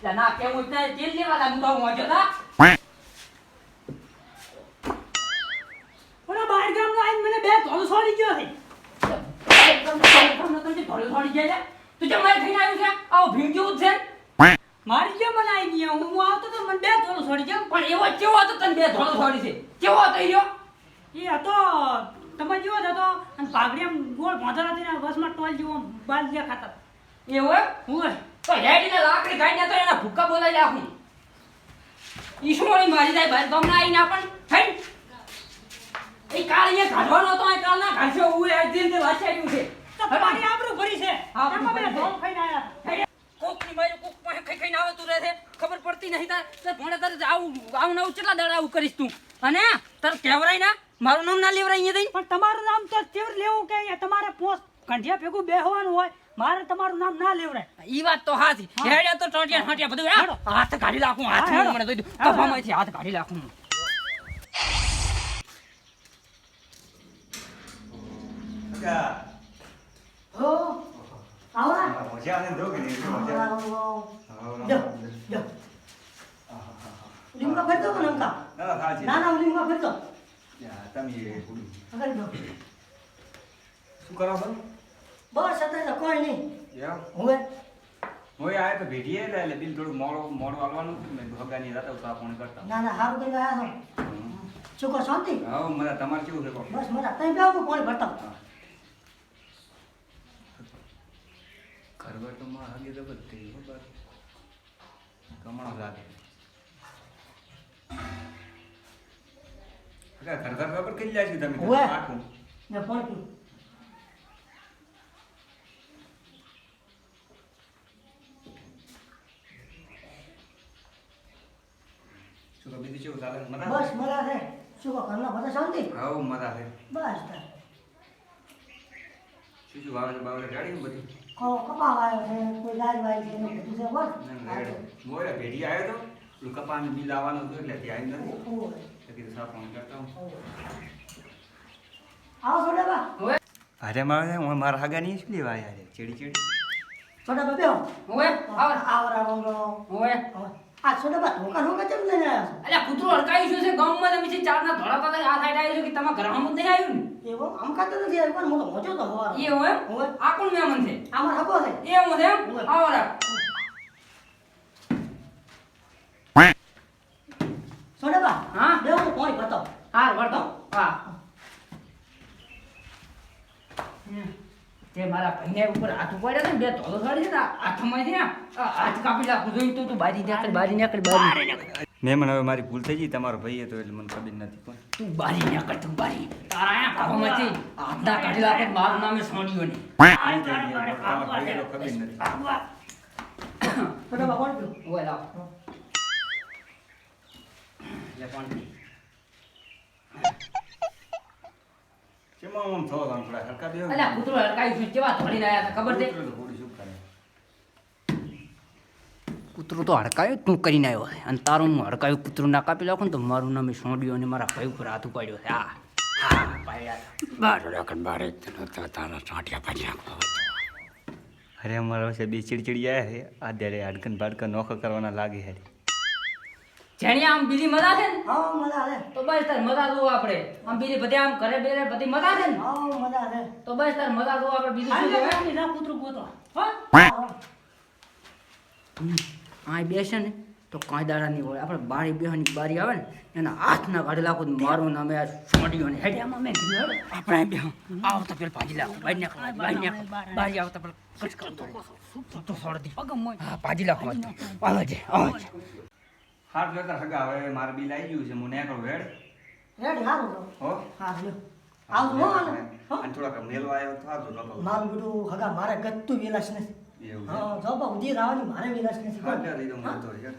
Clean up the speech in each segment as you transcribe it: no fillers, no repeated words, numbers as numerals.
ના કેવું જ નહીં તેલ લેવા લાગુ તો હું હતા ઓલા બહાર ગામનો આઈને મને બે ધોળ છોડી ગયો છે. થોડી થોડી જાય તું જમાઈ થઈને આવ્યું છે આવો ભીમ જેવું છે મારી કેમ મને આવી ગયા હું આવતો તો મને બે ધોળ છોડી ગયો. પણ એવો કેવો હતો તને બે થોડો થોડી છે કેવો હતો ઈયો એ હતો તમે જેવો જ હતો અને પાઘડી આમ ગોળ બાંધેલા હતી ને બસમાં ટોલ જેવો બાલ દેખાતા. એવું હું તો હેડીને લાકડી કાઢી તો એના ભૂક્કા બોલાઈ રાખું ઈશ્વરી મારી જાય ભાઈ તમને આવીને આપણ થઈ એ કાળ અહીંયા કાઢવાનો હતો આ કાળ ના કાઢશો હું એ દિન તે વાંચાયું છે તમારી આબરૂ ભરી છે. આબરૂ તમે ભરી છે. ધોળ ખાઈને આયા. કોકની મારી કોક પાસે ખાઈ ખાઈને આવે તું રહે છે ખબર પડતી નહીં તાર ભણે તારે આવું નવું કેટલા દાડા આવું કરીશ તું અને તાર કહેવરાય ના મારું નામ ના લેવરાય અહીંયા જઈને પણ તમારું નામ તો કેવી રીતે લેવું કે તમારે પોસ્ટ કંઠિયા ભેગું બેહવાનું હોય મારે તમારું નામ ના લેવરાય. ઈ વાત તો હાથી હેડ્યા તો ટોટિયા હાટિયા બધું હાથ કાઢી નાખું હાથ મને દઈ દઉં કફામાંથી હાથ કાઢી નાખું હો આવા મજા આવે દો કે નહીં મજા જો જો લીમકા ફરતો કે નમકા ના સાચી ના ના લીમકા ફરતો યા તમે પૂરી આગળ જો શું કરો છો બસ અત્યારે કોઈ નહીં યા હવે મોય આય તો ભેટીએ એટલે બિલ થોડું મોડું આવવાનું મેં ભગાની રાતે ઉતા ફોન કરતા ના ના હારું કરી આયા છો શું કહો શાંતિ હા મને તમારે કેવું છે કહો બસ મજા તઈ બેહો કોણ ભરતા ઘરબર તો માં હગે તો બધી ખબર કમણો લાગે ઘર ખબર કરી જાય છે તમે ઓવે. આખું ને ફોન કી શું તો બીજું કેવું ચાલે મજા બસ મજા છે શું કહો ઘરના બધા શાંતિ હા મજા છે બસ તાર શું વાવે ગાડી બધી કપા આવ્યો છે કોઈ લાજ વાય છે ને બધું છે બોલ મોય ભેટી આવ્યો તો પેલું કપાનું બિલ આવવાનું હતું એટલે ત્યાં આવી નથી ઓવે. તો કીધું સાફ ફોન કરતા હું આવો છોટા બા હવે અરે મારે હું મારા હાગાની શું લેવા યાર ચેડી ચેડી છોટા બા બેહો હવે આવ આવરા રંગો હવે આ છોટા બા ધોકા ધોકા કેમ લઈને આવ્યા અલ્યા કૂતરું અડકાઈ ગયું છે ગામમાં તમે છે ચાર ના ધોળાતા હતા આ સાઈડ આવ્યો છે કે તમારા ઘરમાં જ નહીં આવ્યું છો એવો આમ કાતો નથી આવ્યો પણ હું તો મોજો તો હોવા ને એવું એમ ઓવે. આ કોણ મહેમાન છે આમાં હકો છે એવું છે એમ ઓવે. આવો રા છોટા બા હા બેહો હું કોણ ભરતો હાર વળતો હા તે મારા ભાઈને ઉપર હાથ ઉપાડ્યો છે ને બે ધોળો સાડી છે ને હાથમાંથી ને આ હાથ કાપી નાખું જોઈ તું બારી નીકળ મહેમાન હવે મારી ભૂલ થઈ ગઈ તમારો ભાઈ હતો એટલે મને ખબર નથી કોણ તું બારી નીકળ તું બારી તારા આયા ભાગોમાંથી હાથના કાઢી નાખે મારું નામે સોંડ્યો ને ભૂલ થઈ ગઈ તમારો ભાઈ હતો ખબર નથી છોટા બા કોણ પીવું ઓય લાવ લે પાણી કેમાં આમ થો આમ થોડા હલકા દેવો અલ્યા કૂતરો હડકાયું છે કેવા ધોળીને આયા હતા ખબર છે થોડી શું કરે કૂતરું તો હડકાયું તું કરીને આવ્યો છે અને તારું હું હડકાયું કૂતરું ના કાપી નાખું ને તો મારું નામે સોંડ્યો અને મારા ભાઈ ઉપર હાથ ઉપાડ્યો છે હા અરે અમારા પાસે બે ચીડચીડી આવ્યા છે આ ત્યારે હાડકન બાડકન નોખો કરવાના લાગે છે જેણી આમ બીજી મજા છે ને હા મજા છે તો બસ તાર મજા જોવો આપણે આમ બીજી બધી આમ ઘરે બેરે બધી મજા છે ને હા મજા છે તો બસ તાર મજા જોવો આપણે બીજું શું હાલ જોવે? જા કૂતરું ગોતો હા આ બેસે ને તો કાંઈ દાડા નહીં હોય આપણે બારી બેહવાની બારી આવે ને એના હાથ ના કાઢી નાખું ને મારું નામે આ સોંડ્યો ને હેડિયામાં મેં કીધું હેડો આપણે અહીં બેહો આવો તો પેલા ભાજી લાખો બારી નાખો બારી આવતા પેલા કચકા તો સોડી હા ભાજી લાખો આવે છે હાથ જોતા હગા હવે મારે બિલ આવી ગયું છે હું નેકળું હેડ રેડી હારું તો હો હા લ્યો આવજો હો આને. હો અને થોડાક મેલવા આવ્યો તો આવજો લોકો મારું બધું હગા મારે ગત્તું વિલાસ નથી એવું હા જો બા ઉધી રાવાની મારે વિલાસ નથી હા ત્યાં દઈ દઉં મને તો યાર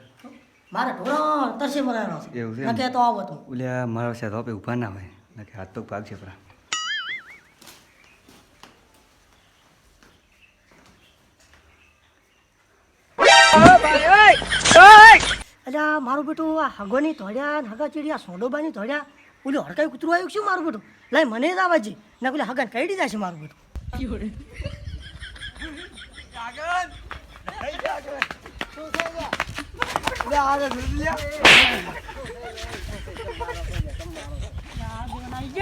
મારે ઢોરો તસે મરાનો છે એવું છે એમ? નકે તો આવો તું ઓલ્યા મારા સાથે રોપે ઊભા ના હોય નકે હાથ તો ભાગશે પરા અલ્યા મારું બેટું આ હગોની ધોડ્યા ને હગા ચીડિયા સોંડોબાની ધોડ્યા ઓલું હડકાઈ કૂતરું આવ્યું શું મારું બેટું લાઈ મને જ આવાજી ના પેલા હગાને કઈ દીધા છે મારું બેટું લે આ લે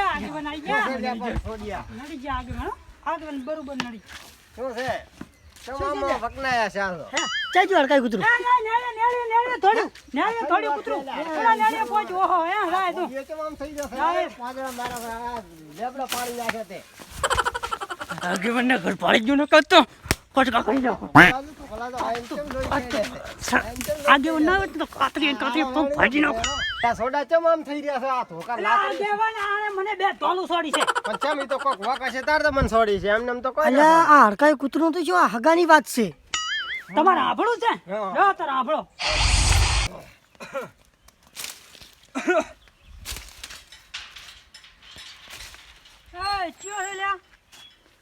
આગેવાન આઈ ગયા છોડિયા નડી ગયા આગેવાન બરોબર નડી શું છે તમામ વકનાયા છે આ હે ચાજો હડકાઈ કૂતરું નેળે થોડી કૂતરું ઓલા નેળે પહોંચ ઓહો હે રાય તું એ કેમ આમ થઈ જશે પાદરા મારા લેબડા પાડી નાખે તે આગેવાનને ઘર પાડી ગયું ન કરતો કોચકા કરી જાઓ ચાલુ તો ભલા તો આમ કેમ જોઈ છે આગેવાન ના હોય તો કાતરી પગ ફાડી નાખો આ સોડા ચમ આમ થઈ રહ્યા છે આ ધોકા લાકડી આગેવાન આને મને બે તોલું છોડી છે પણ ચમ ઈ તો કોક વાકા છે તાર તો મન છોડી છે એમને એમ તો કોઈ અલ્યા આ હડકાઈ કૂતરું તો જો આ હગાની વાત છે તમારે આભળું છે હા. જો તારે આભળો એ ચિયો હે લ્યા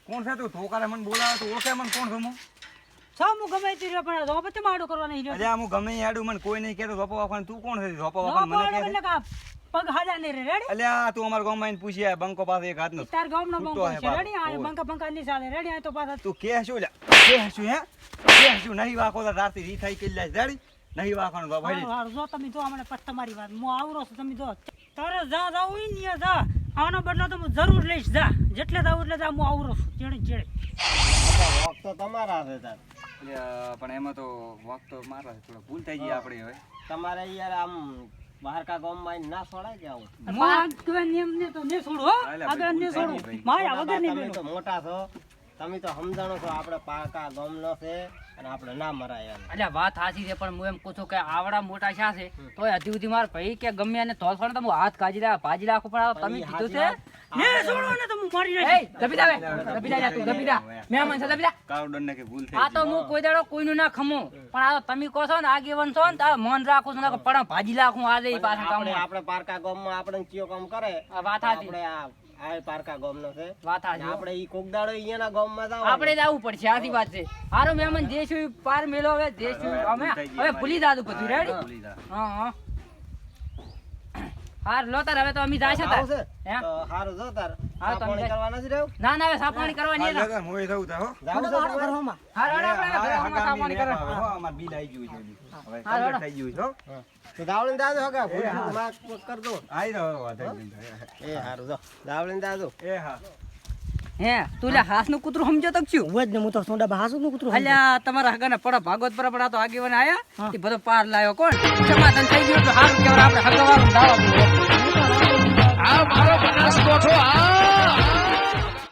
કોણ છે તું ધોકારે મને બોલાવે તું ઓળખે મને કોણ છું છ મુ ગમે તે રે પણ જો પછી માડો કરવા નહીં અરે હું ગમે ઈ આડું મને કોઈ નહીં કહેતો ધોપો વાપણ તું કોણ છે ધોપો વાપણ મને કહે છે કા પગ હાજા ને રે રેડી અલ્યા તું અમાર ગામમાં આવીને પૂછી આય બંકો પાસે એક હાથનો તાર ગામનો છૂટો બંકો હે છે પાછો. રેડી આ ઓય. બંકા ની ચાલે રેડી આ તો પાછા તું કે શું લ્યા કે શું હે કે શું નહીં વાકો તો રાતથી રી થઈ કે લે રેડી નહીં વાકોનો તો ભાઈ હારું, જો તમે જો હમણાં પછી તમારી વાત હું આવરો છું તમે જો તારે જા જાવું ઈ ને જા આનો બદલો તો હું જરૂર લઈશ જા જેટલે જાવું એટલે જા હું આવરો છું ચેડે ચેડે વોક તો તમારા છે તાર પણ એમાં તો વખત તો મારા થોડા ભૂલ થઈ ગઈ આપણે હવે તમારે યાર આમ બહારકા ગામમાં આઈને ના છોડાય કે આવું માં કે નિયમ ને તો ને છોડો હો હાલે આગળ ભાઈ, ને ભૂલ છોડો થઈ ગઈ માયા વગર નહીં તમે મેલો તો મોટા છો તમે તો સમજાણો છો આપણે પાકા ગામનો છે અને આપણે ના મરાય એમ અલ્યા વાત સાચી છે પણ હું એમ કહું છું કે આવડા મોટા શા છે તોય હજી સુધી મારા ભાઈ કે ગમે એને તોલ તો હું હાથ કાઢી રહ્યા ભાજી રાખું પણ આ તમે કીધું છે ને છોડો ને તો હું મારી એ નાખીશ દબી દા દબી દા તું દબી દા મહેમાન છે દબી દા કાવડન ને કે ભૂલ થઈ આ તો હું કોઈ દાડો કોઈનું ના ખમું પણ આ તો તમે કહો છો ને આગેવન છો ને તારે મન રાખું છું ને પણ ભાજી રાખું આજે ઈ પાછા આપણે કામ આપણે પારકા ગામમાં આપણે કયો કામ કરે આ વાત સાચી. આપણે આ પારકા ગામનો છે વાત સાચી. અને આપણે ઈ કોકદાડો અહીંયાના ગામમાં જાવ આપણે જ આવવું પડશે આથી વાત છે હારો મહેમાન જે છું ઈ પાર મેલો હવે જે છું ઈ અમે હવે ભૂલી દાદું બધું રેડી ભૂલી જા હા હા હાર લો તાર હવે તો અમે જાય છે તાર આવશે હે? તો હારું જો તાર હા, તો પાણી અમે- કરવા નથી રહ્યું ના ના હવે સાપવાણી કરવાની આ લગન હોય થવું તા હો જાવ છો તમારે? કરવામાં હાર હાર આપણે હવે ઘરમાં હગામી સાપવાણી લેવા કરવા આવે, હો અમાર બિલ આવી ગયું છે બિલ. હવે હા, complete હા. થઈ ગયું છે હો હા. તો દાવલીને દાદો હગા ભૂલ માફ કરજો આઈ રહ્યો વાત એ હારું જો દાવલીને દાદો એ હા હે તું લે હાસનું કૂતરું સમજો તો છું હું જ ને હું તો સોંડા બહાસું નું કૂતરું અલ્યા તમારા હગાને પડો ભાગવત પર પડા તો આગેવાન આયા તે બધો પાર લાયો કોણ સમાધાન થઈ ગયું તો સારું કેવર આપણે હગવાળું દાવા